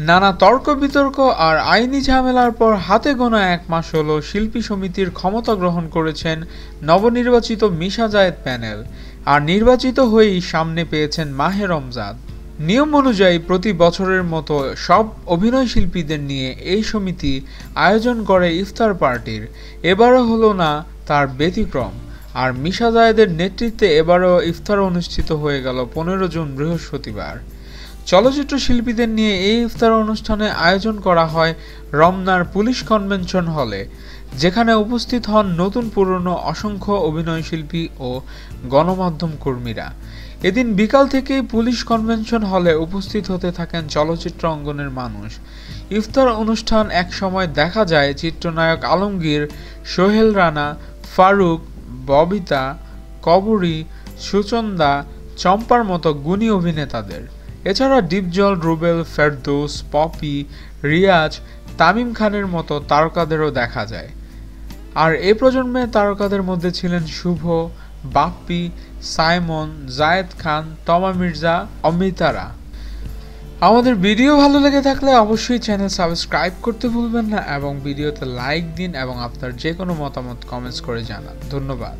নানা তর্ক বিতর্ক আর আইনি ঝামেলার পর হাতে গোনা এক মাস হলো শিল্পী সমিতির ক্ষমতা গ্রহণ করেছেন নবনির্বাচিত মিশা জায়েদ প্যানেল। আর নির্বাচিত হয়েই সামনে পেয়েছেন মাহে রমজান। নিয়ম অনুযায়ী প্রতি বছরের মতো সব অভিনয় শিল্পীদের নিয়ে এই সমিতি আয়োজন করে ইফতার পার্টির। এবারও হলো না তার ব্যতিক্রম। আর মিশা জায়েদের নেতৃত্বে এবারও ইফতার অনুষ্ঠিত হয়ে গেল 15 জুন বৃহস্পতিবার। চলচ্চিত্র শিল্পীদের নিয়ে এই ইফতার অনুষ্ঠানে আয়োজন করা হয় রমনার পুলিশ কনভেনশন হলে, যেখানে উপস্থিত হন নতুন পুরনো অসংখ্য অভিনয়শিল্পী ও গণমাধ্যম কর্মীরা। এদিন বিকাল থেকেই পুলিশ কনভেনশন হলে উপস্থিত হতে থাকেন চলচ্চিত্র অঙ্গনের মানুষ। ইফতার অনুষ্ঠান এক সময় দেখা যায় চিত্রনায়ক আলমগীর, সোহেল রানা, ফারুক, ববিতা, কবরী, সুচন্দা, চম্পার মতো গুণী অভিনেতাদের। এছাড়া ডিপজল, রুবেল, ফেরদৌস, পপি, রিয়াজ, তামিম খানের মতো তারকাদেরও দেখা যায়। আর এ প্রজন্মের তারকাদের মধ্যে ছিলেন শুভ, বাপ্পি, সাইমন, জায়েদ খান, তমা মির্জা, অমৃতারা। আমাদের ভিডিও ভালো লেগে থাকলে অবশ্যই চ্যানেল সাবস্ক্রাইব করতে ভুলবেন না এবং ভিডিওতে লাইক দিন এবং আপনার যে কোনো মতামত কমেন্টস করে জানান। ধন্যবাদ।